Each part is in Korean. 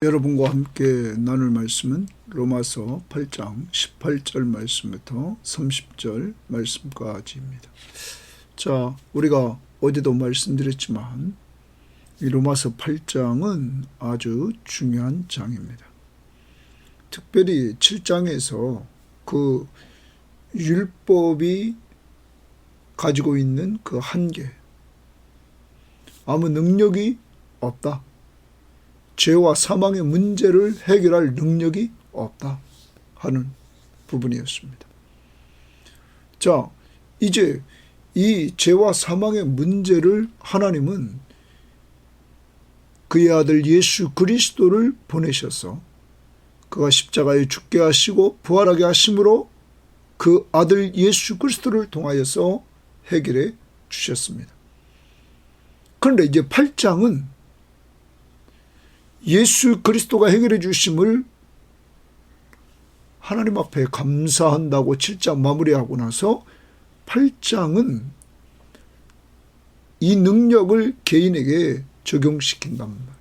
여러분과 함께 나눌 말씀은 로마서 8장 18절 말씀부터 30절 말씀까지입니다. 자, 우리가 어제도 말씀드렸지만 이 로마서 8장은 아주 중요한 장입니다. 특별히 7장에서 그 율법이 가지고 있는 그 한계, 아무 능력이 없다. 죄와 사망의 문제를 해결할 능력이 없다 하는 부분이었습니다. 자, 이제 이 죄와 사망의 문제를 하나님은 그의 아들 예수 그리스도를 보내셔서 그가 십자가에 죽게 하시고 부활하게 하심으로 그 아들 예수 그리스도를 통하여서 해결해 주셨습니다. 그런데 이제 8장은 예수 그리스도가 해결해 주심을 하나님 앞에 감사한다고 7장 마무리하고 나서 8장은 이 능력을 개인에게 적용시킨단 말이에요.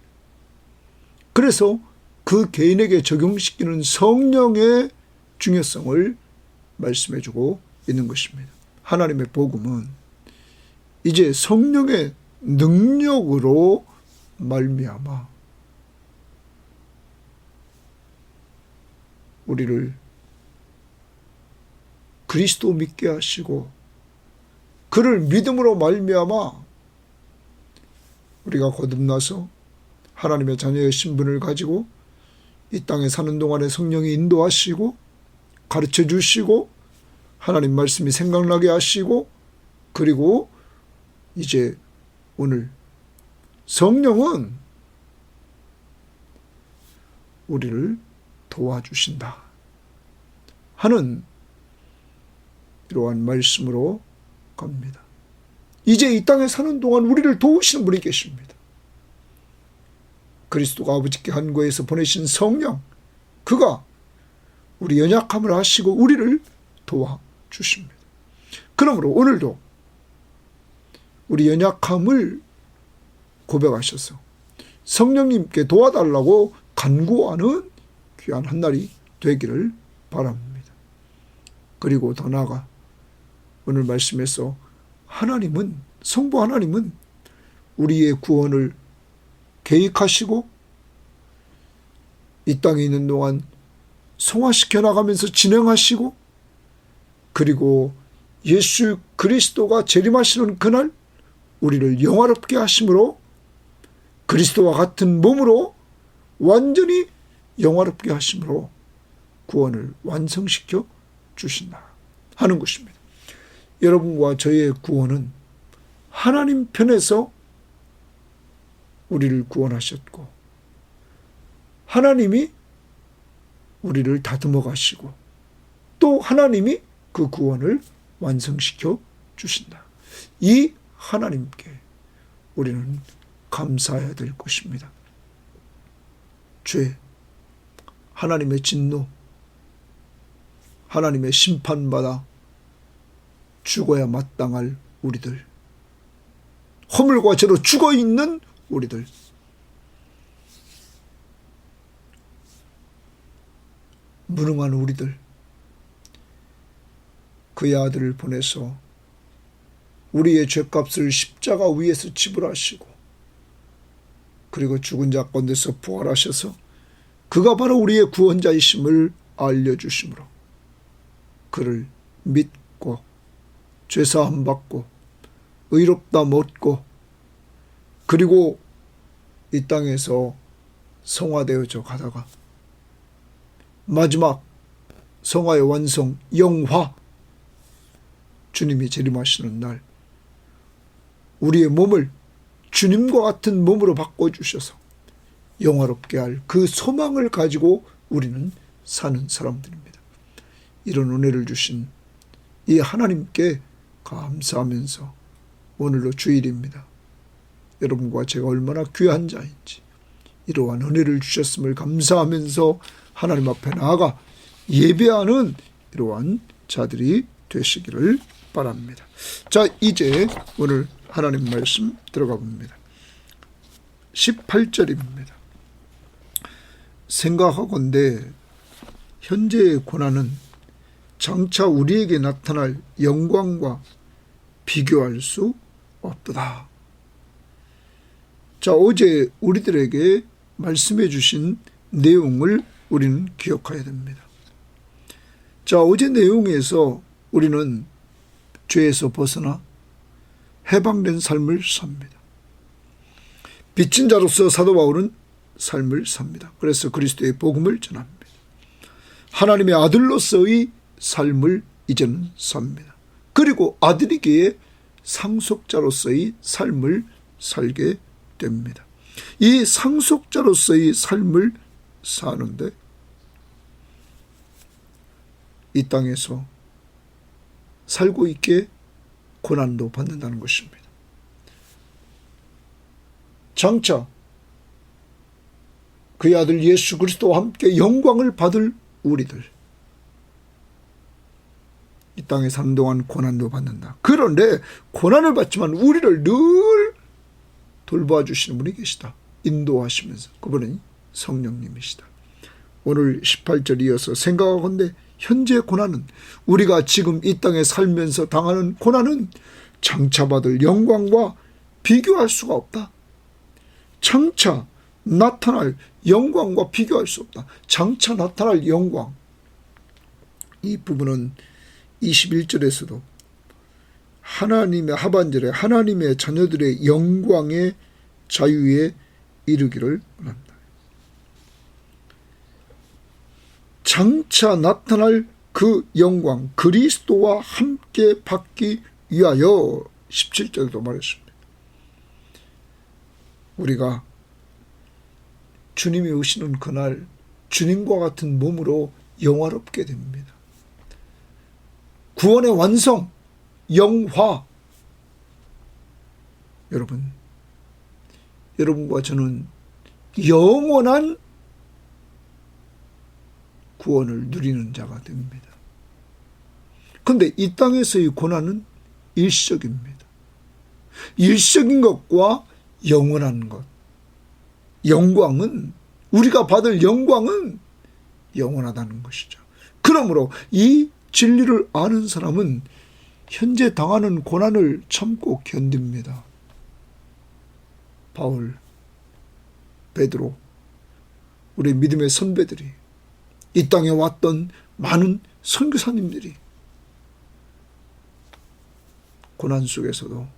그래서 그 개인에게 적용시키는 성령의 중요성을 말씀해 주고 있는 것입니다. 하나님의 복음은 이제 성령의 능력으로 말미암아 우리를 그리스도 믿게 하시고 그를 믿음으로 말미암아 우리가 거듭나서 하나님의 자녀의 신분을 가지고 이 땅에 사는 동안에 성령이 인도하시고 가르쳐 주시고 하나님 말씀이 생각나게 하시고 그리고 이제 오늘 성령은 우리를 도와주신다 하는 이러한 말씀으로 갑니다. 이제 이 땅에 사는 동안 우리를 도우시는 분이 계십니다. 그리스도가 아버지께 간구해서 보내신 성령, 그가 우리 연약함을 아시고 우리를 도와주십니다. 그러므로 오늘도 우리 연약함을 고백하셔서 성령님께 도와달라고 간구하는 귀한 한 날이 되기를 바랍니다. 그리고 더 나아가 오늘 말씀에서 하나님은, 성부 하나님은 우리의 구원을 계획하시고 이 땅에 있는 동안 성화시켜 나가면서 진행하시고 그리고 예수 그리스도가 재림하시는 그날 우리를 영화롭게 하심으로 그리스도와 같은 몸으로 완전히 영화롭게 하심으로 구원을 완성시켜 주신다 하는 것입니다. 여러분과 저의 구원은 하나님 편에서 우리를 구원하셨고 하나님이 우리를 다듬어 가시고 또 하나님이 그 구원을 완성시켜 주신다. 이 하나님께 우리는 감사해야 될 것입니다. 죄, 하나님의 진노, 하나님의 심판받아 죽어야 마땅할 우리들, 허물과 죄로 죽어있는 우리들, 무능한 우리들, 그의 아들을 보내서 우리의 죄값을 십자가 위에서 지불하시고 그리고 죽은 자 가운데서 부활하셔서 그가 바로 우리의 구원자이심을 알려주심으로 그를 믿고 죄사함 받고 의롭다 얻고 그리고 이 땅에서 성화되어져 가다가 마지막 성화의 완성 영화 주님이 재림하시는 날 우리의 몸을 주님과 같은 몸으로 바꿔주셔서 영화롭게 할 그 소망을 가지고 우리는 사는 사람들입니다. 이런 은혜를 주신 이 하나님께 감사하면서 오늘로 주일입니다. 여러분과 제가 얼마나 귀한 자인지 이러한 은혜를 주셨음을 감사하면서 하나님 앞에 나아가 예배하는 이러한 자들이 되시기를 바랍니다. 자, 이제 오늘 하나님 말씀 들어가 봅니다. 18절입니다. 생각하건대 현재의 고난은 장차 우리에게 나타날 영광과 비교할 수 없도다. 자, 어제 우리들에게 말씀해 주신 내용을 우리는 기억해야 됩니다. 자, 어제 내용에서 우리는 죄에서 벗어나 해방된 삶을 삽니다. 빚진 자로서 사도 바울은 삶을 삽니다. 그래서 그리스도의 복음을 전합니다. 하나님의 아들로서의 삶을 이제는 삽니다. 그리고 아들이기에 상속자로서의 삶을 살게 됩니다. 이 상속자로서의 삶을 사는데 이 땅에서 살고 있게 고난도 받는다는 것입니다. 장차 그의 아들 예수 그리스도와 함께 영광을 받을 우리들, 이 땅에 사는 동안 고난도 받는다. 그런데 고난을 받지만 우리를 늘 돌봐 주시는 분이 계시다. 인도하시면서. 그분은 성령님이시다. 오늘 18절 이어서 생각하건대 현재 고난은, 우리가 지금 이 땅에 살면서 당하는 고난은 장차 받을 영광과 비교할 수가 없다. 장차 나타날 영광과 비교할 수 없다. 장차 나타날 영광. 이 부분은 21절에서도 하나님의 하반절에 하나님의 자녀들의 영광의 자유에 이르기를 원한다. 장차 나타날 그 영광, 그리스도와 함께 받기 위하여 17절에도 말했습니다. 우리가 주님이 오시는 그날 주님과 같은 몸으로 영화롭게 됩니다. 구원의 완성, 영화. 여러분과 저는 영원한 구원을 누리는 자가 됩니다. 그런데 이 땅에서의 고난은 일시적입니다. 일시적인 것과 영원한 것, 영광은, 우리가 받을 영광은 영원하다는 것이죠. 그러므로 이 진리를 아는 사람은 현재 당하는 고난을 참고 견딥니다. 바울, 베드로, 우리 믿음의 선배들이, 이 땅에 왔던 많은 선교사님들이 고난 속에서도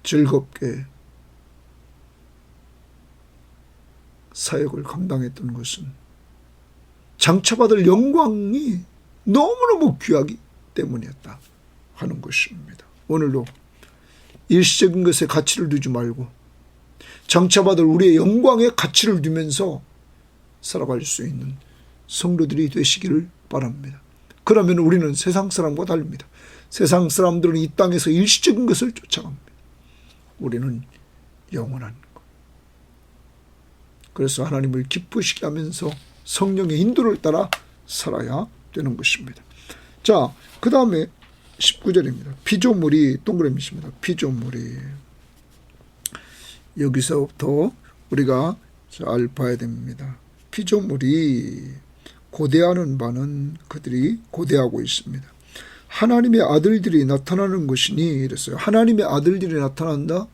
즐겁게 사역을 감당했던 것은 장차 받을 영광이 너무너무 귀하기 때문이었다 하는 것입니다. 오늘도 일시적인 것에 가치를 두지 말고 장차 받을 우리의 영광에 가치를 두면서 살아갈 수 있는 성도들이 되시기를 바랍니다. 그러면 우리는 세상 사람과 다릅니다. 세상 사람들은 이 땅에서 일시적인 것을 쫓아갑니다. 우리는 영원한 것. 그래서 하나님을 기쁘시게 하면서 성령의 인도를 따라 살아야 되는 것입니다. 자, 그 다음에 19절입니다. 피조물이 동그라미입니다. 피조물이. 여기서부터 우리가 잘 봐야 됩니다. 피조물이 고대하는 바는 그들이 고대하고 있습니다. 하나님의 아들들이 나타나는 것이니 이랬어요. 하나님의 아들들이 나타난다?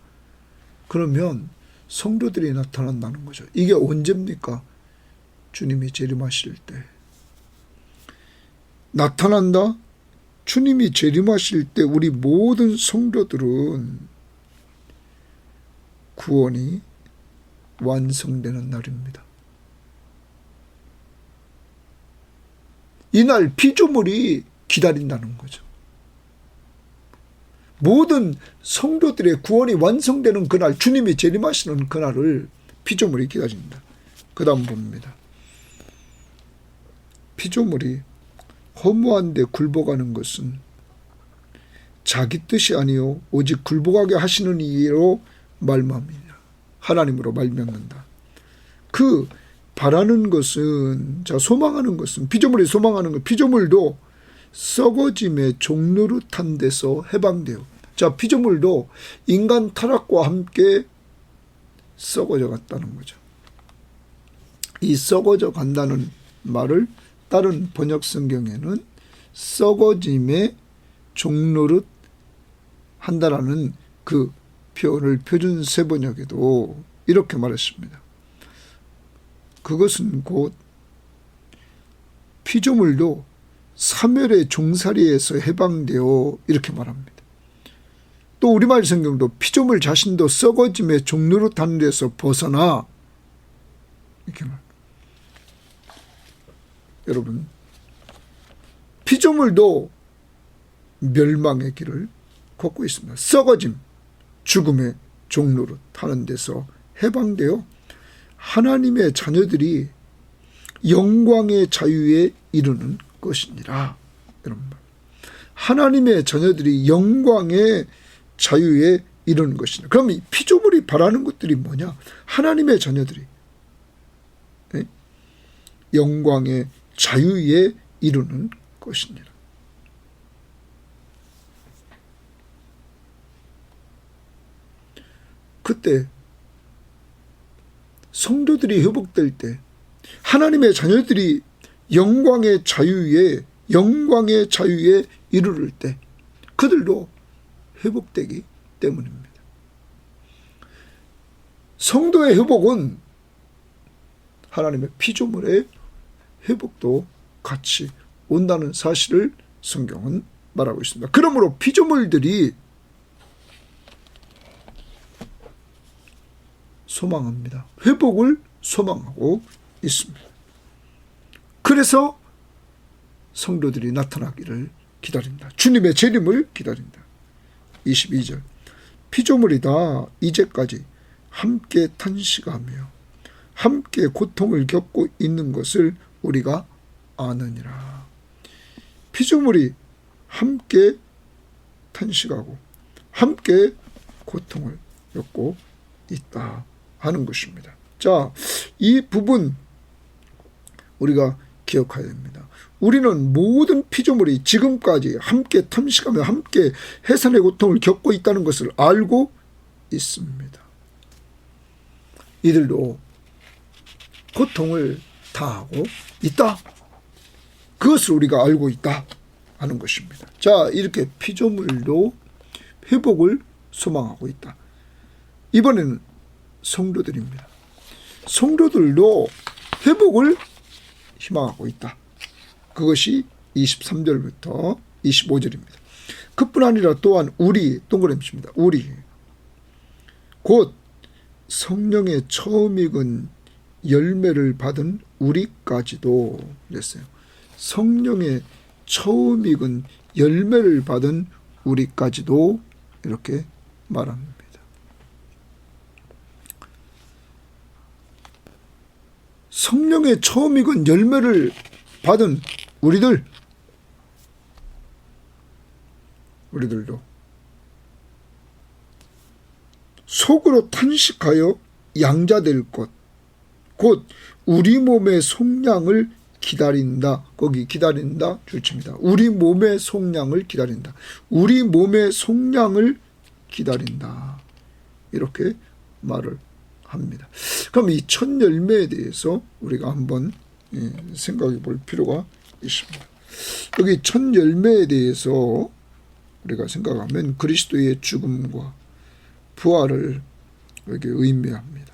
그러면 성도들이 나타난다는 거죠. 이게 언제입니까? 주님이 재림하실 때. 나타난다? 주님이 재림하실 때 우리 모든 성도들은 구원이 완성되는 날입니다. 이날 피조물이 기다린다는 거죠. 모든 성도들의 구원이 완성되는 그날, 주님이 재림하시는 그날을 피조물이 기다린다. 그 다음 봅니다. 피조물이 허무한데 굴복하는 것은 자기 뜻이 아니요 오직 굴복하게 하시는 이로 말미암이냐. 하나님으로 말미암는다. 그 바라는 것은, 자, 소망하는 것은, 피조물이 소망하는 것, 피조물도 썩어짐의 종노릇한 데서 해방돼요. 자, 피조물도 인간 타락과 함께 썩어져 갔다는 거죠. 이 썩어져 간다는 말을 다른 번역 성경에는 썩어짐의 종노릇 한다라는 그 표현을 표준 세번역에도 이렇게 말했습니다. 그것은 곧 피조물도 사멸의 종살이에서 해방되어 이렇게 말합니다. 또 우리말 성경도 피조물 자신도 썩어짐의 종노릇하는 데서 벗어나 이렇게 말합니다. 여러분, 피조물도 멸망의 길을 걷고 있습니다. 썩어짐, 죽음의 종노릇 하는 데서 해방되어 하나님의 자녀들이 영광의 자유에 이르는 것이니라. 여러분, 하나님의 자녀들이 영광의 자유에 이르는 것이니라. 그럼 이 피조물이 바라는 것들이 뭐냐? 하나님의 자녀들이 영광의 자유에 이르는 것이니라. 그때 성도들이 회복될 때 하나님의 자녀들이 영광의 자유에 이르를 때 그들도 회복되기 때문입니다. 성도의 회복은 하나님의 피조물의 회복도 같이 온다는 사실을 성경은 말하고 있습니다. 그러므로 피조물들이 소망합니다. 회복을 소망하고 있습니다. 그래서 성도들이 나타나기를 기다린다. 주님의 재림을 기다린다. 22절 피조물이 다 이제까지 함께 탄식하며 함께 고통을 겪고 있는 것을 우리가 아느니라. 피조물이 함께 탄식하고 함께 고통을 겪고 있다 하는 것입니다. 자, 이 부분 우리가 기억해야 됩니다. 우리는 모든 피조물이 지금까지 함께 탄식하며 함께 해산의 고통을 겪고 있다는 것을 알고 있습니다. 이들도 고통을 당하고 있다. 그것을 우리가 알고 있다 하는 것입니다. 자, 이렇게 피조물도 회복을 소망하고 있다. 이번에는 성도들입니다. 성도들도 회복을 희망하고 있다. 그것이 23절부터 25절입니다. 그뿐 아니라 또한 우리, 동그라미입니다. 우리 곧 성령의 처음 익은 열매를 받은 우리까지도 그랬어요. 성령의 처음 익은 열매를 받은 우리까지도 이렇게 말합니다. 성령의 처음 익은 열매를 받은 우리들도 속으로 탄식하여 양자될 것, 곧 우리 몸의 속량을 기다린다. 거기 기다린다 줄칩니다. 우리 몸의 속량을 기다린다. 우리 몸의 속량을 기다린다. 이렇게 말을 합니다. 그럼 이 첫 열매에 대해서 우리가 한번 생각해 볼 필요가 있습니다. 여기 첫 열매에 대해서 우리가 생각하면 그리스도의 죽음과 부활을 여기 의미합니다.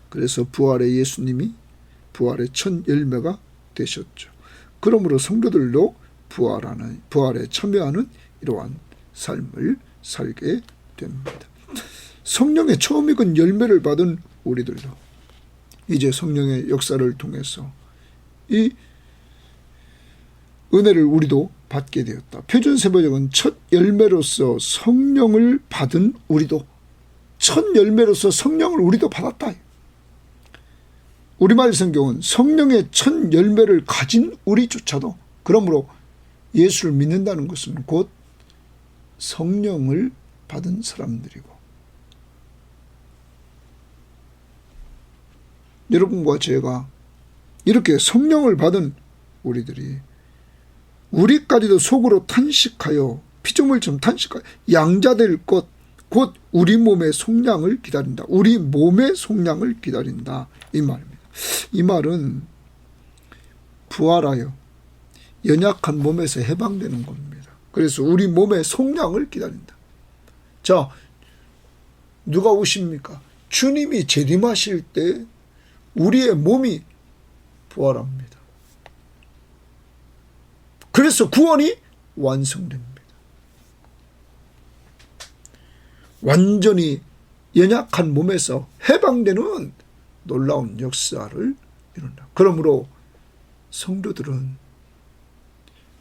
그래서 부활의 예수님이 부활의 첫 열매가 되셨죠. 그러므로 성도들도 부활에 참여하는 이러한 삶을 살게 됩니다. 성령의 처음 익은 열매를 받은 우리들도 이제 성령의 역사를 통해서 이 은혜를 우리도 받게 되었다. 표준세번역은 첫 열매로서 성령을 받은 우리도, 첫 열매로서 성령을 우리도 받았다. 우리말 성경은 성령의 첫 열매를 가진 우리조차도, 그러므로 예수를 믿는다는 것은 곧 성령을 받은 사람들이고, 여러분과 제가 이렇게 성령을 받은 우리들이 우리까지도 속으로 탄식하여 피조물처럼 탄식하여 양자될 것, 곧 우리 몸의 속량을 기다린다. 우리 몸의 속량을 기다린다. 이 말입니다. 이 말은 부활하여 연약한 몸에서 해방되는 겁니다. 그래서 우리 몸의 속량을 기다린다. 자, 누가 오십니까? 주님이 재림하실 때 우리의 몸이 부활합니다. 그래서 구원이 완성됩니다. 완전히 연약한 몸에서 해방되는 놀라운 역사를 이룬다. 그러므로 성도들은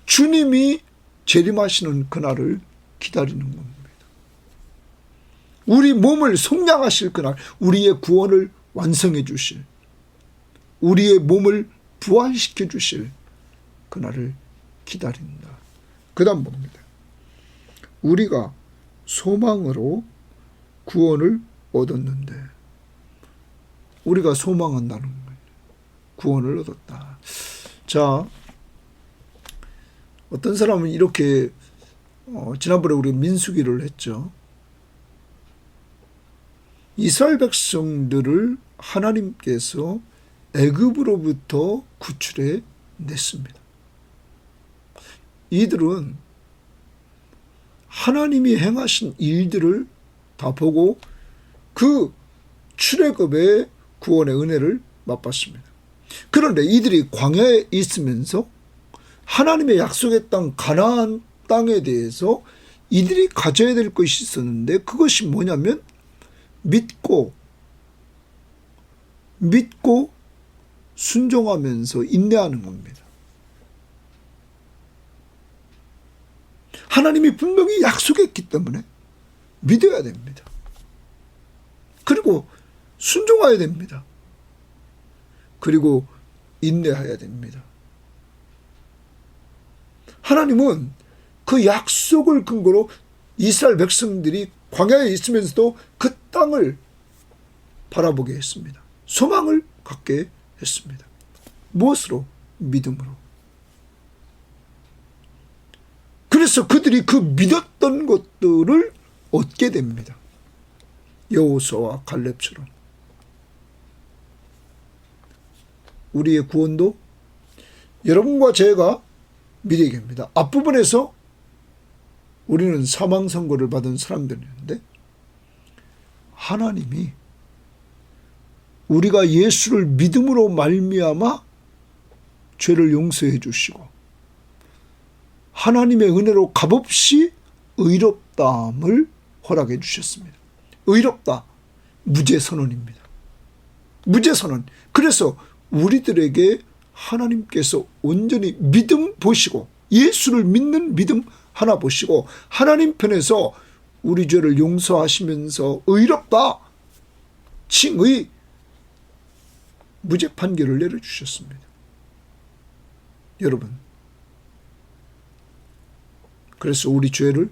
주님이 재림하시는 그날을 기다리는 겁니다. 우리 몸을 속량하실 그날, 우리의 구원을 완성해 주실, 우리의 몸을 부활시켜 주실 그날을 기다린다. 그 다음 봅니다. 우리가 소망으로 구원을 얻었는데, 우리가 소망한다는 거예요. 구원을 얻었다. 자, 어떤 사람은 이렇게 지난번에 우리 민수기를 했죠. 이스라엘 백성들을 하나님께서 애굽으로부터 구출해 냈습니다. 이들은 하나님이 행하신 일들을 다 보고 그 출애굽의 구원의 은혜를 맛봤습니다. 그런데 이들이 광야에 있으면서 하나님의 약속의 땅 가나안 땅에 대해서 이들이 가져야 될 것이 있었는데, 그것이 뭐냐면 믿고 순종하면서 인내하는 겁니다. 하나님이 분명히 약속했기 때문에 믿어야 됩니다. 그리고 순종해야 됩니다. 그리고 인내해야 됩니다. 하나님은 그 약속을 근거로 이스라엘 백성들이 광야에 있으면서도 그 땅을 바라보게 했습니다. 소망을 갖게 했습니다. 무엇으로? 믿음으로. 그래서 그들이 그 믿었던 것들을 얻게 됩니다. 여호수아와 갈렙처럼. 우리의 구원도 여러분과 제가 믿어야 합니다. 앞부분에서 우리는 사망 선고를 받은 사람들이었는데, 하나님이 우리가 예수를 믿음으로 말미암아 죄를 용서해 주시고 하나님의 은혜로 값없이 의롭다함을 허락해 주셨습니다. 의롭다, 무죄선언입니다. 무죄선언. 그래서 우리들에게 하나님께서 온전히 믿음 보시고, 예수를 믿는 믿음 하나 보시고 하나님 편에서 우리 죄를 용서하시면서 의롭다, 칭의, 무죄 판결을 내려주셨습니다. 여러분, 그래서 우리 죄를,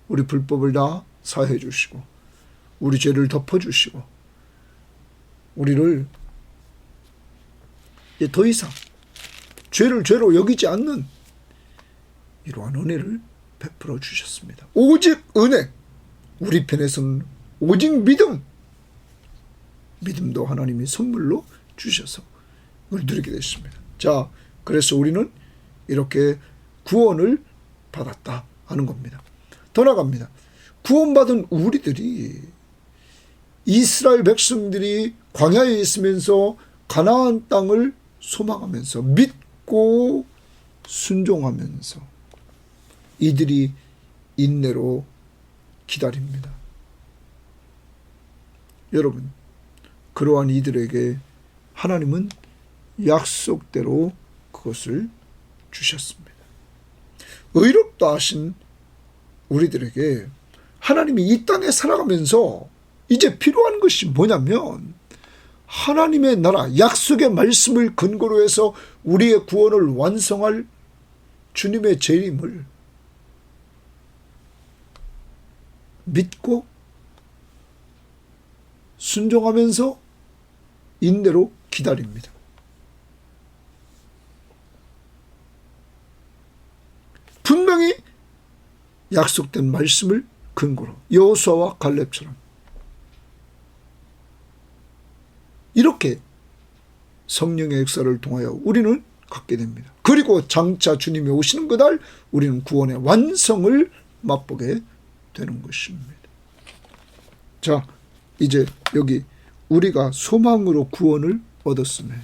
우리 불법을 다 사해 주시고 우리 죄를 덮어주시고 우리를 이제 더 이상 죄를 죄로 여기지 않는 이러한 은혜를 베풀어 주셨습니다. 오직 은혜, 우리 편에서는 오직 믿음도 하나님이 선물로 주셔서 우리 누리게 됐습니다. 자, 그래서 우리는 이렇게 구원을 받았다 하는 겁니다. 더 나갑니다. 구원받은 우리들이, 이스라엘 백성들이 광야에 있으면서 가나안 땅을 소망하면서 믿고 순종하면서 이들이 인내로 기다립니다. 여러분, 그러한 이들에게 하나님은 약속대로 그것을 주셨습니다. 의롭다 하신 우리들에게 하나님이 이 땅에 살아가면서 이제 필요한 것이 뭐냐면, 하나님의 나라, 약속의 말씀을 근거로 해서 우리의 구원을 완성할 주님의 재림을 믿고 순종하면서 인내로 기다립니다. 분명히 약속된 말씀을 근거로 여호수아와 갈렙처럼 이렇게 성령의 역사를 통하여 우리는 갖게 됩니다. 그리고 장차 주님이 오시는 그날 우리는 구원의 완성을 맛보게 되는 것입니다. 자, 이제 여기 우리가 소망으로 구원을 얻었으며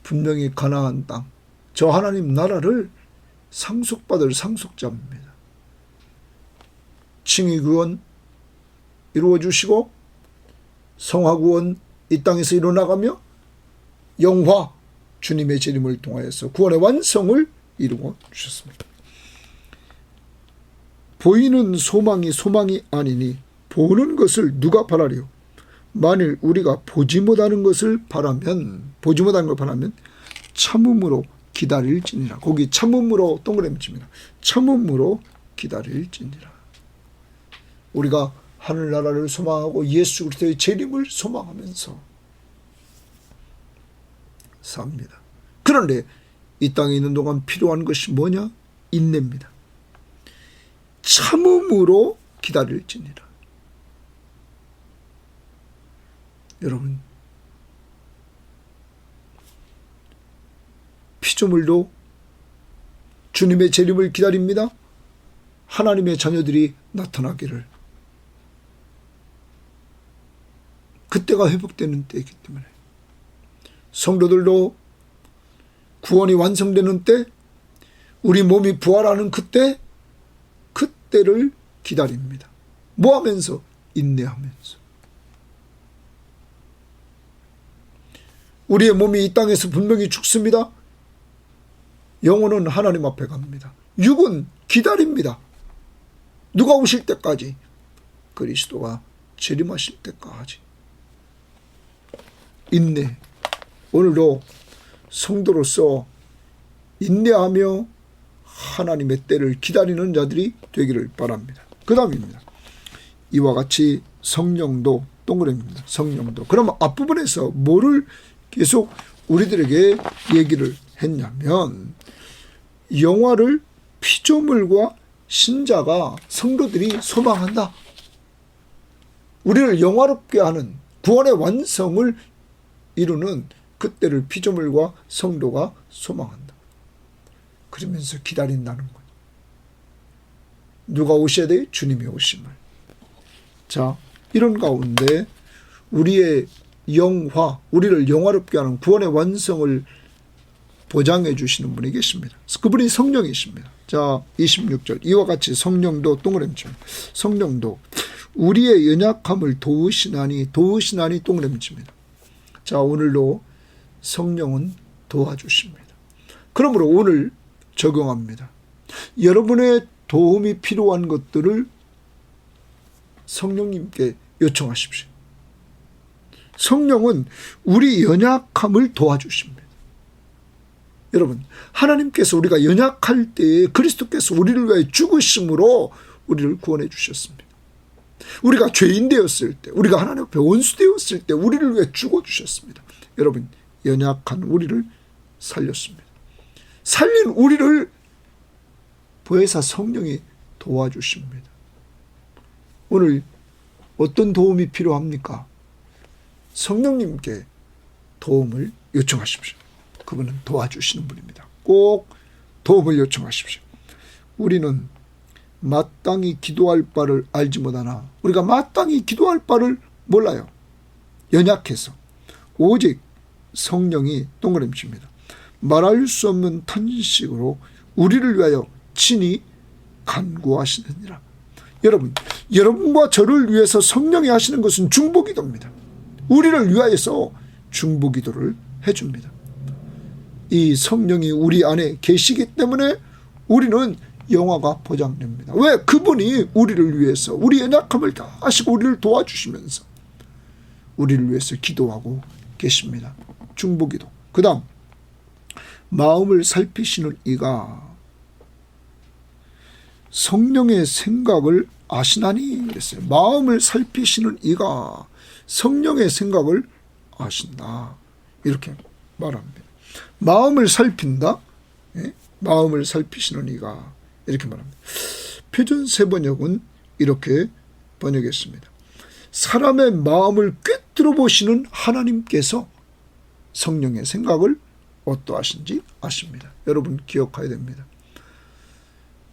분명히 가나안 땅, 저 하나님 나라를 상속받을 상속자입니다. 칭의 구원 이루어 주시고 성화 구원 이 땅에서 이루어나가며 영화 주님의 재림을 통하여서 구원의 완성을 이루어 주셨습니다. 보이는 소망이 소망이 아니니 보는 것을 누가 바라리요? 만일 우리가 보지 못하는 걸 바라면 참음으로 기다릴지니라. 거기 참음으로 동그라미 칩니다. 참음으로 기다릴지니라. 우리가 하늘나라를 소망하고 예수 그리스도의 재림을 소망하면서 삽니다. 그런데 이 땅에 있는 동안 필요한 것이 뭐냐? 인내입니다. 참음으로 기다릴지니라. 여러분, 피조물도 주님의 재림을 기다립니다. 하나님의 자녀들이 나타나기를. 그때가 회복되는 때이기 때문에 성도들도 구원이 완성되는 때, 우리 몸이 부활하는 그때를 기다립니다. 뭐 하면서? 인내하면서. 우리의 몸이 이 땅에서 분명히 죽습니다. 영혼은 하나님 앞에 갑니다. 육은 기다립니다. 누가 오실 때까지? 그리스도가 재림하실 때까지. 인내. 오늘도 성도로서 인내하며 하나님의 때를 기다리는 자들이 되기를 바랍니다. 그 다음입니다. 이와 같이 성령도 동그라미입니다. 성령도. 그럼 앞부분에서 뭐를 계속 우리들에게 얘기를 했냐면, 영화를 피조물과 신자가 성도들이 소망한다. 우리를 영화롭게 하는 구원의 완성을 이루는 그때를 피조물과 성도가 소망한다. 그러면서 기다린다는 것. 누가 오셔야 돼? 주님이 오심을. 자, 이런 가운데 우리의 영화, 우리를 영화롭게 하는 구원의 완성을 보장해 주시는 분이 계십니다. 그분이 성령이십니다. 자, 26절. 이와 같이 성령도 동그라미칩니다. 성령도 우리의 연약함을 도우시나니 동그라미칩니다. 자, 오늘도 성령은 도와주십니다. 그러므로 오늘 적용합니다. 여러분의 도움이 필요한 것들을 성령님께 요청하십시오. 성령은 우리 연약함을 도와주십니다. 여러분, 하나님께서 우리가 연약할 때에 그리스도께서 우리를 위해 죽으심으로 우리를 구원해 주셨습니다. 우리가 죄인 되었을 때, 우리가 하나님 앞에 원수 되었을 때 우리를 위해 죽어주셨습니다. 여러분, 연약한 우리를 살렸습니다. 살린 우리를 보혜사 성령이 도와주십니다. 오늘 어떤 도움이 필요합니까? 성령님께 도움을 요청하십시오. 그분은 도와주시는 분입니다. 꼭 도움을 요청하십시오. 우리는 마땅히 기도할 바를 알지 못하나, 우리가 마땅히 기도할 바를 몰라요. 연약해서. 오직 성령이 동그라미칩니다. 말할 수 없는 탄식으로 우리를 위하여 친히 간구하시느니라. 여러분과 저를 위해서 성령이 하시는 것은 중보기도입니다. 우리를 위하여서 중보기도를 해줍니다. 이 성령이 우리 안에 계시기 때문에 우리는 영화가 보장됩니다. 왜? 그분이 우리를 위해서 우리 연약함을 다 하시고 우리를 도와주시면서 우리를 위해서 기도하고 계십니다. 중보기도. 그 다음, 마음을 살피시는 이가 성령의 생각을 아시나니 그랬어요. 마음을 살피시는 이가 성령의 생각을 아신다. 이렇게 말합니다. 마음을 살핀다. 예? 마음을 살피시는 이가 이렇게 말합니다. 표준 세번역은 이렇게 번역했습니다. 사람의 마음을 꿰뚫어 보시는 하나님께서 성령의 생각을 어떠하신지 아십니다. 여러분 기억해야 됩니다.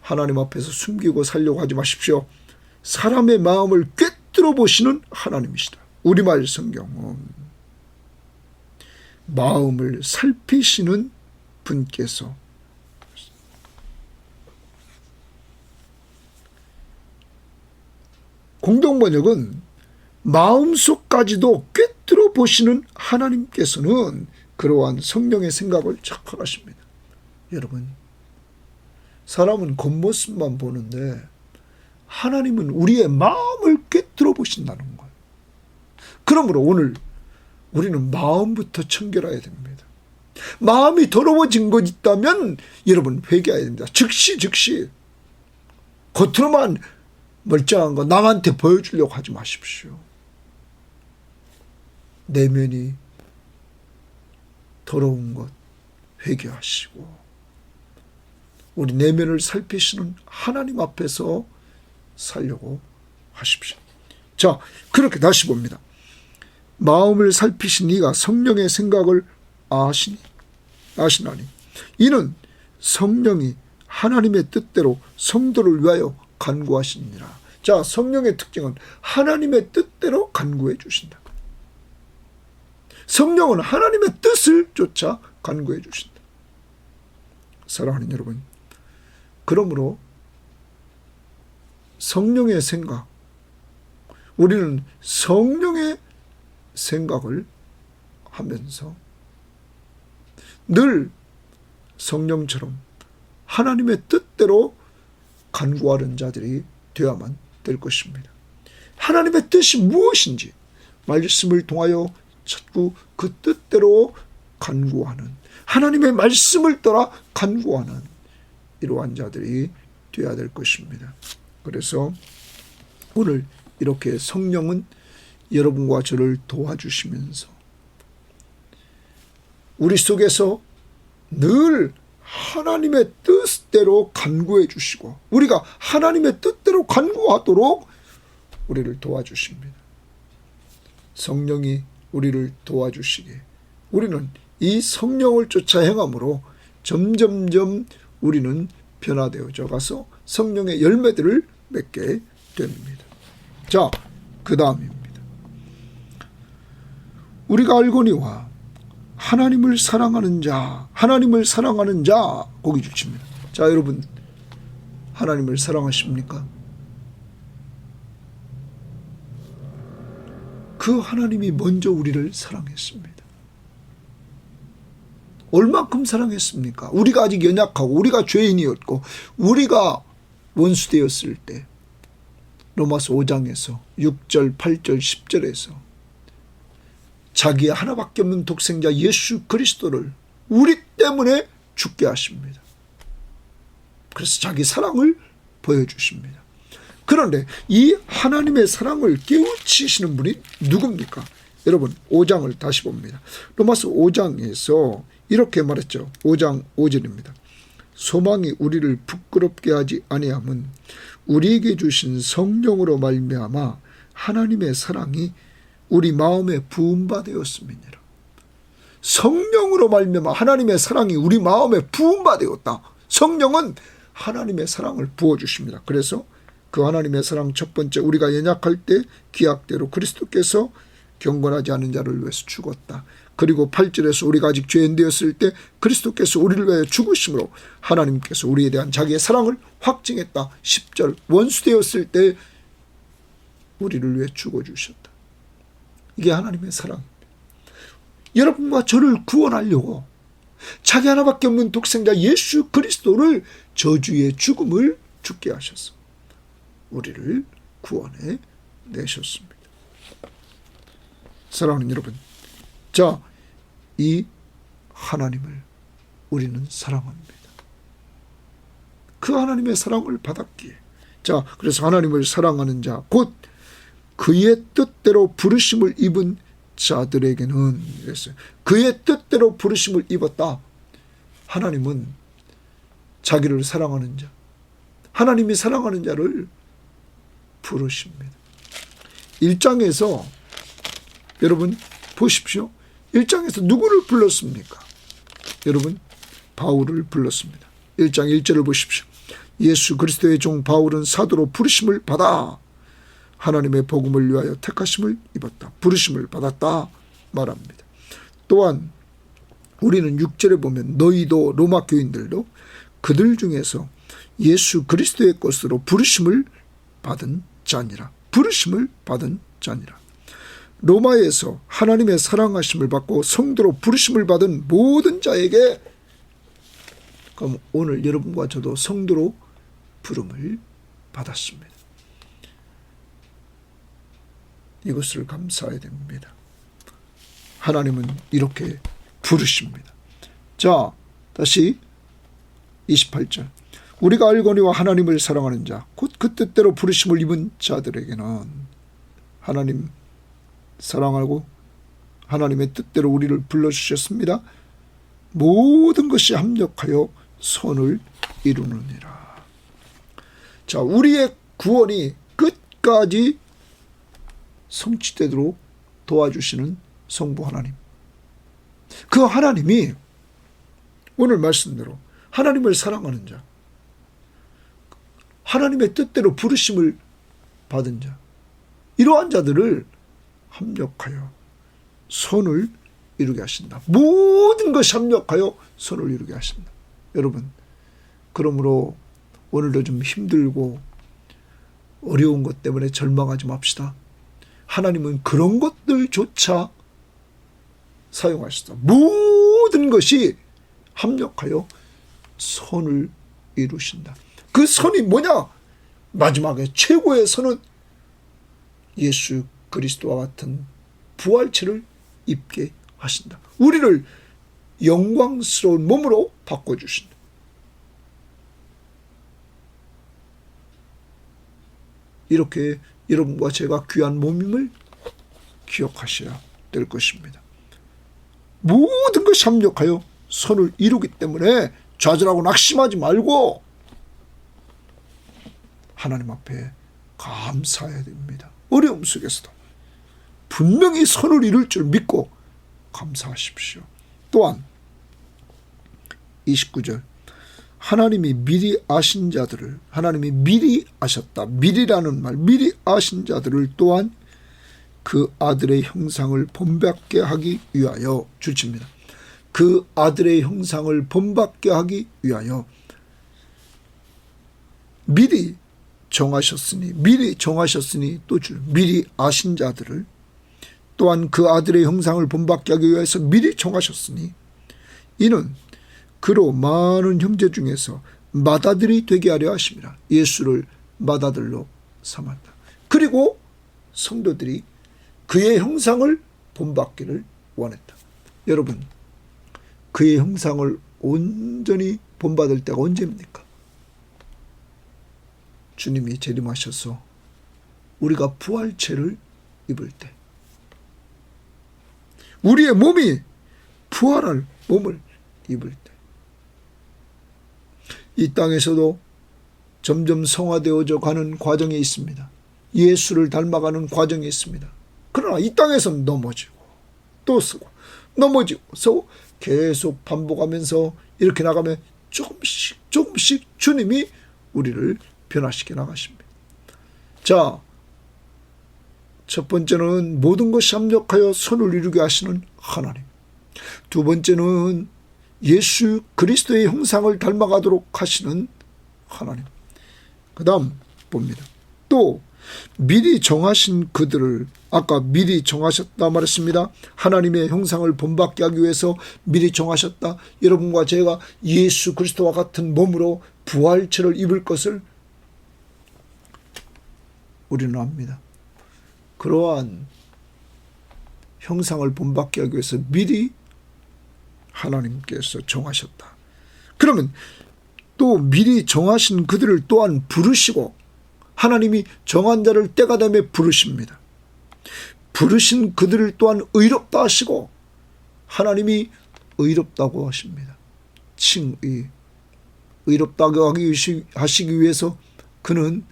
하나님 앞에서 숨기고 살려고 하지 마십시오. 사람의 마음을 꿰뚫어 보시는 하나님이시다. 우리말 성경은 마음을 살피시는 분께서, 공동번역은 마음속까지도 꿰뚫어 보시는 하나님께서는 그러한 성령의 생각을 착각하십니다. 여러분, 사람은 겉모습만 보는데 하나님은 우리의 마음을 꿰뚫어 보신다는 거예요. 그러므로 오늘 우리는 마음부터 청결해야 됩니다. 마음이 더러워진 것 있다면 여러분 회개해야 됩니다. 즉시 겉으로만 멀쩡한 거 남한테 보여주려고 하지 마십시오. 내면이 더러운 것 회개하시고 우리 내면을 살피시는 하나님 앞에서 살려고 하십시오. 자, 그렇게 다시 봅니다. 마음을 살피신 이가 성령의 생각을 아시나니 이는 성령이 하나님의 뜻대로 성도를 위하여 간구하시니라. 자, 성령의 특징은 하나님의 뜻대로 간구해 주신다. 성령은 하나님의 뜻을 쫓아 간구해 주신다. 사랑하는 여러분, 그러므로 성령의 생각, 우리는 성령의 생각을 하면서 늘 성령처럼 하나님의 뜻대로 간구하는 자들이 되어야만 될 것입니다. 하나님의 뜻이 무엇인지 말씀을 통하여 자꾸 그 뜻대로 간구하는, 하나님의 말씀을 따라 간구하는 이러한 자들이 되어야 될 것입니다. 그래서 오늘 이렇게 성령은 여러분과 저를 도와주시면서 우리 속에서 늘 하나님의 뜻대로 간구해 주시고 우리가 하나님의 뜻대로 간구하도록 우리를 도와주십니다. 성령이 우리를 도와주시기에 우리는 이 성령을 쫓아 행함으로 점점점 우리는 변화되어져 가서 성령의 열매들을 맺게 됩니다. 자, 그 다음입니다. 우리가 알거니와 하나님을 사랑하는 자, 거기 주십니다. 자, 여러분, 하나님을 사랑하십니까? 그 하나님이 먼저 우리를 사랑했습니다. 얼만큼 사랑했습니까? 우리가 아직 연약하고 우리가 죄인이었고 우리가 원수되었을 때 로마서 5장에서 6절, 8절, 10절에서 자기의 하나밖에 없는 독생자 예수 그리스도를 우리 때문에 죽게 하십니다. 그래서 자기 사랑을 보여주십니다. 그런데 이 하나님의 사랑을 깨우치시는 분이 누굽니까? 여러분 5장을 다시 봅니다. 로마서 5장에서 이렇게 말했죠. 5장 5절입니다. 소망이 우리를 부끄럽게 하지 아니함은 우리에게 주신 성령으로 말미암아 하나님의 사랑이 우리 마음에 부음바 되었음이니라. 성령으로 말미암아 하나님의 사랑이 우리 마음에 부음바 되었다. 성령은 하나님의 사랑을 부어주십니다. 그래서 그 하나님의 사랑 첫 번째, 우리가 연약할 때 기약대로 그리스도께서 경건하지 않은 자를 위해서 죽었다. 그리고 8절에서 우리가 아직 죄인 되었을 때 그리스도께서 우리를 위하여 죽으심으로 하나님께서 우리에 대한 자기의 사랑을 확증했다. 10절, 원수 되었을 때 우리를 위해 죽어주셨다. 이게 하나님의 사랑입니다. 여러분과 저를 구원하려고 자기 하나밖에 없는 독생자 예수 그리스도를 저주의 죽음을 죽게 하셔서 우리를 구원해 내셨습니다. 사랑하는 여러분, 자, 이 하나님을 우리는 사랑합니다. 그 하나님의 사랑을 받았기에, 자, 그래서 하나님을 사랑하는 자, 곧 그의 뜻대로 부르심을 입은 자들에게는, 그랬어요. 그의 뜻대로 부르심을 입었다. 하나님은 자기를 사랑하는 자, 하나님이 사랑하는 자를 부르십니다. 1장에서 여러분 보십시오. 1장에서 누구를 불렀습니까? 여러분 바울을 불렀습니다. 1장 1절을 보십시오. 예수 그리스도의 종 바울은 사도로 부르심을 받아 하나님의 복음을 위하여 택하심을 입었다. 부르심을 받았다 말합니다. 또한 우리는 6절에 보면 너희도 로마 교인들도 그들 중에서 예수 그리스도의 것으로 부르심을 받은 자니라. 부르심을 받은 자니라. 로마에서 하나님의 사랑하심을 받고 성도로 부르심을 받은 모든 자에게, 그럼 오늘 여러분과 저도 성도로 부름을 받았습니다. 이것을 감사해야 됩니다. 하나님은 이렇게 부르십니다. 자, 다시 28절. 우리가 알거니와 하나님을 사랑하는 자 곧 그 뜻대로 부르심을 입은 자들에게는, 하나님 사랑하고 하나님의 뜻대로 우리를 불러주셨습니다. 모든 것이 합력하여 선을 이루느니라. 자, 우리의 구원이 끝까지 성취되도록 도와주시는 성부 하나님. 그 하나님이 오늘 말씀대로 하나님을 사랑하는 자, 하나님의 뜻대로 부르심을 받은 자, 이러한 자들을 합력하여 선을 이루게 하신다. 모든 것이 합력하여 선을 이루게 하신다. 여러분, 그러므로 오늘도 좀 힘들고 어려운 것 때문에 절망하지 맙시다. 하나님은 그런 것들조차 사용하시다. 모든 것이 합력하여 선을 이루신다. 그 선이 뭐냐? 마지막에 최고의 선은 예수 그리스도와 같은 부활체를 입게 하신다. 우리를 영광스러운 몸으로 바꿔주신다. 이렇게 여러분과 제가 귀한 몸임을 기억하셔야 될 것입니다. 모든 것이 합력하여 선을 이루기 때문에 좌절하고 낙심하지 말고 하나님 앞에 감사해야 됩니다. 어려움 속에서도 분명히 선을 이룰 줄 믿고 감사하십시오. 또한 29절. 하나님이 미리 아신 자들을, 하나님이 미리 아셨다. 미리라는 말, 미리 아신 자들을 또한 그 아들의 형상을 본받게 하기 위하여 주칩니다. 그 아들의 형상을 본받게 하기 위하여 미리 정하셨으니 또 미리 아신 자들을 또한 그 아들의 형상을 본받게 하기 위해서 미리 정하셨으니 이는 그로 많은 형제 중에서 맏아들이 되게 하려 하심이라. 예수를 맏아들로 삼았다. 그리고 성도들이 그의 형상을 본받기를 원했다. 여러분, 그의 형상을 온전히 본받을 때가 언제입니까? 주님이 재림하셔서 우리가 부활체를 입을 때, 우리의 몸이 부활할 몸을 입을 때, 이 땅에서도 점점 성화되어져 가는 과정이 있습니다. 예수를 닮아가는 과정이 있습니다. 그러나 이 땅에서는 넘어지고 또 서고 넘어지고 서고 계속 반복하면서 이렇게 나가면 조금씩 주님이 우리를 변화시켜 나가십니다. 자, 첫 번째는 모든 것이 합력하여 선을 이루게 하시는 하나님. 두 번째는 예수 그리스도의 형상을 닮아가도록 하시는 하나님. 그 다음 봅니다. 또 미리 정하신 그들을, 아까 미리 정하셨다 말했습니다. 하나님의 형상을 본받게 하기 위해서 미리 정하셨다. 여러분과 제가 예수 그리스도와 같은 몸으로 부활체를 입을 것을 우리는 압니다. 그러한 형상을 본받게 하기 위해서 미리 하나님께서 정하셨다. 그러면 또 미리 정하신 그들을 또한 부르시고, 하나님이 정한 자를 때가 되면 부르십니다. 부르신 그들을 또한 의롭다 하시고, 하나님이 의롭다고 하십니다. 칭의. 의롭다게 하시기 위해서 그는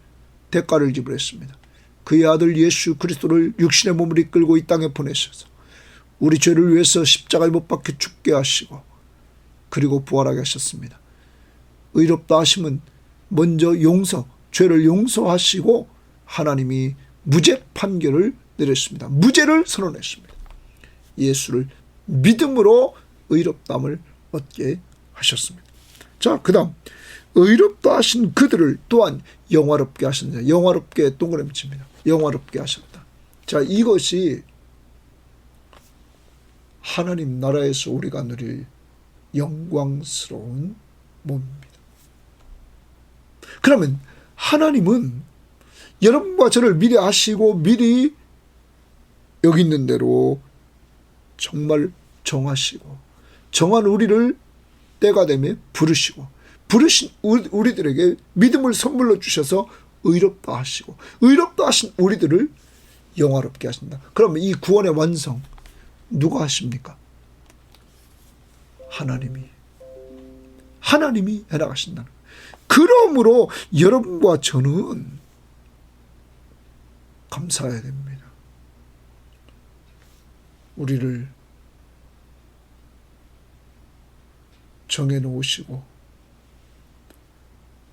대가를 지불했습니다. 그의 아들 예수 그리스도를 육신의 몸을 이끌고 이 땅에 보내셔서 우리 죄를 위해서 십자가에 못 박혀 죽게 하시고 그리고 부활하게 하셨습니다. 의롭다 하심은 먼저 죄를 용서하시고 하나님이 무죄 판결을 내렸습니다. 무죄를 선언했습니다. 예수를 믿음으로 의롭다함을 얻게 하셨습니다. 자, 그 다음 의롭다 하신 그들을 또한 영화롭게 하셨다. 영화롭게 동그라미 칩니다. 영화롭게 하셨다. 자, 이것이 하나님 나라에서 우리가 누릴 영광스러운 몸입니다. 그러면 하나님은 여러분과 저를 미리 아시고 미리 여기 있는 대로 정말 정하시고 정한 우리를 때가 되면 부르신 우리들에게 믿음을 선물로 주셔서 의롭다 하시고 의롭다 하신 우리들을 영화롭게 하신다. 그러면 이 구원의 완성 누가 하십니까? 하나님이 해나가신다는 거예요. 그러므로 여러분과 저는 감사해야 됩니다. 우리를 정해놓으시고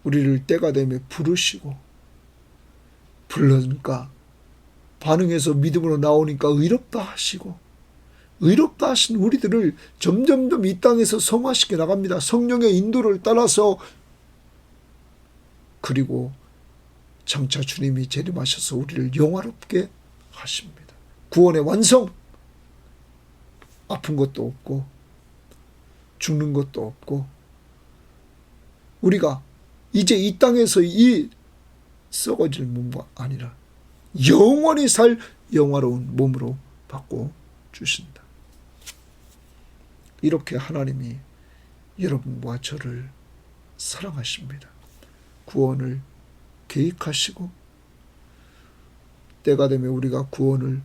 우리를 때가 되면 부르시고 불러니까 반응해서 믿음으로 나오니까 의롭다 하시고 의롭다 하신 우리들을 점점점 이 땅에서 성화시켜 나갑니다. 성령의 인도를 따라서. 그리고 장차 주님이 재림하셔서 우리를 영화롭게 하십니다. 구원의 완성. 아픈 것도 없고 죽는 것도 없고 우리가 이제 이 땅에서 이 썩어질 몸과 아니라 영원히 살 영화로운 몸으로 바꿔 주신다. 이렇게 하나님이 여러분과 저를 사랑하십니다. 구원을 계획하시고 때가 되면 우리가 구원을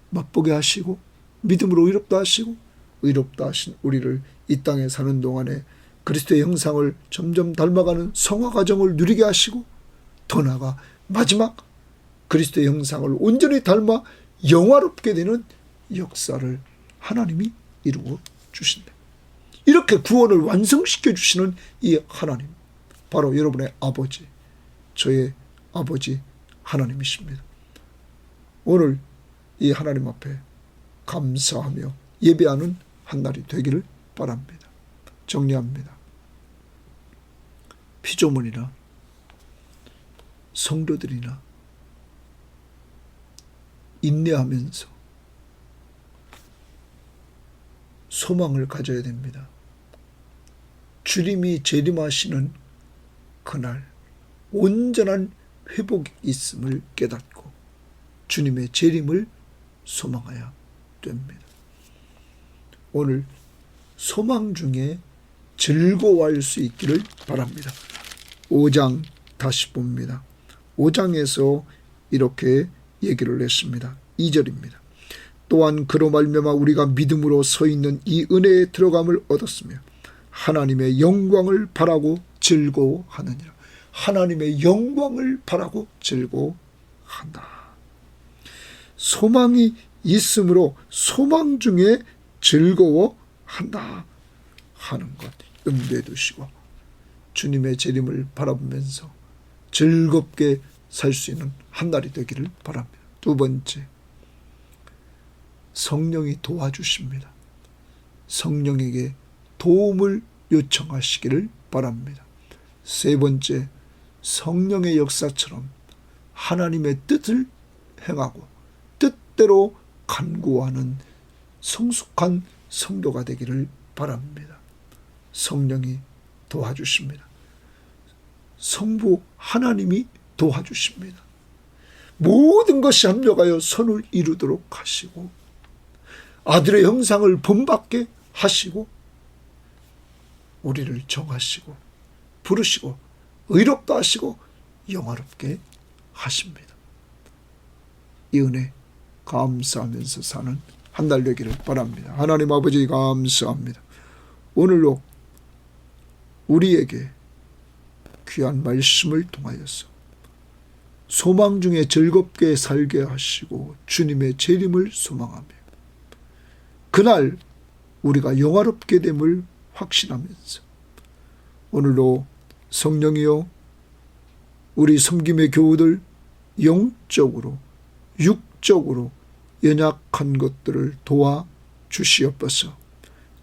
맛보게 하시고 믿음으로 의롭다 하시고 의롭다 하신 우리를 이 땅에 사는 동안에 그리스도의 형상을 점점 닮아가는 성화 과정을 누리게 하시고 더 나아가 마지막 그리스도의 형상을 온전히 닮아 영화롭게 되는 역사를 하나님이 이루어 주신다. 이렇게 구원을 완성시켜 주시는 이 하나님, 바로 여러분의 아버지, 저의 아버지 하나님이십니다. 오늘 이 하나님 앞에 감사하며 예배하는 한 날이 되기를 바랍니다. 정리합니다. 피조물이나 성도들이나 인내하면서 소망을 가져야 됩니다. 주님이 재림하시는 그날 온전한 회복이 있음을 깨닫고 주님의 재림을 소망해야 됩니다. 오늘 소망 중에 즐거워할 수 있기를 바랍니다. 5장 다시 봅니다. 5장에서 이렇게 얘기를 했습니다. 2절입니다. 또한 그로 말미암아 우리가 믿음으로 서 있는 이 은혜에 들어감을 얻었으며 하나님의 영광을 바라고 즐거워하느니라. 하나님의 영광을 바라고 즐거워한다. 소망이 있으므로 소망 중에 즐거워한다 하는 것 염두에 두시고 주님의 재림을 바라보면서 즐겁게 살 수 있는 한 날이 되기를 바랍니다. 두 번째, 성령이 도와주십니다. 성령에게 도움을 요청하시기를 바랍니다. 세 번째, 성령의 역사처럼 하나님의 뜻을 행하고 뜻대로 간구하는 성숙한 성도가 되기를 바랍니다. 성령이 도와주십니다. 성부 하나님이 도와주십니다. 모든 것이 합력하여 선을 이루도록 하시고 아들의 형상을 본받게 하시고 우리를 정하시고 부르시고 의롭다 하시고 영화롭게 하십니다. 이 은혜 감사하면서 사는 한 날 되기를 바랍니다. 하나님 아버지 감사합니다. 오늘로 우리에게 귀한 말씀을 통하여서 소망 중에 즐겁게 살게 하시고 주님의 재림을 소망하며 그날 우리가 영화롭게 됨을 확신하면서 오늘도 성령이여 우리 섬김의 교우들 영적으로 육적으로 연약한 것들을 도와주시옵소서.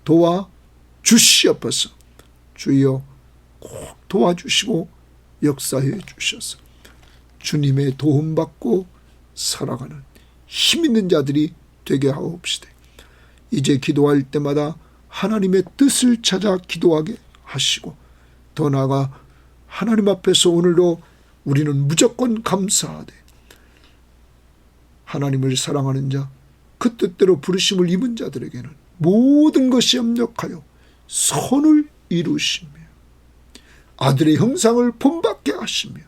도와주시옵소서. 주여 꼭 도와주시고 역사해 주셔서 주님의 도움받고 살아가는 힘있는 자들이 되게 하옵시되 이제 기도할 때마다 하나님의 뜻을 찾아 기도하게 하시고 더 나아가 하나님 앞에서 오늘도 우리는 무조건 감사하되 하나님을 사랑하는 자, 그 뜻대로 부르심을 입은 자들에게는 모든 것이 협력하여 선을 이루시며 아들의 형상을 본받게 하시며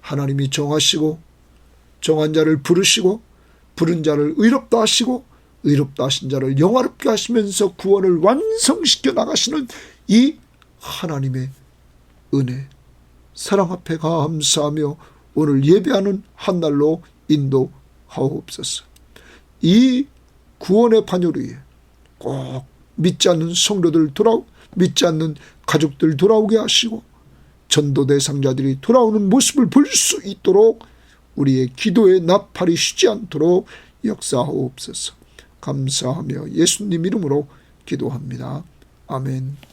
하나님이 정하시고 정한 자를 부르시고 부른 자를 의롭다 하시고 의롭다 하신 자를 영화롭게 하시면서 구원을 완성시켜 나가시는 이 하나님의 은혜, 사랑 앞에 감사하며 오늘 예배하는 한 날로 인도하옵소서. 이 구원의 반열 위에 꼭 믿지 않는 성도들 믿지 않는 가족들 돌아오게 하시고 전도 대상자들이 돌아오는 모습을 볼 수 있도록 우리의 기도의 나팔이 쉬지 않도록 역사하옵소서. 감사하며 예수님 이름으로 기도합니다. 아멘.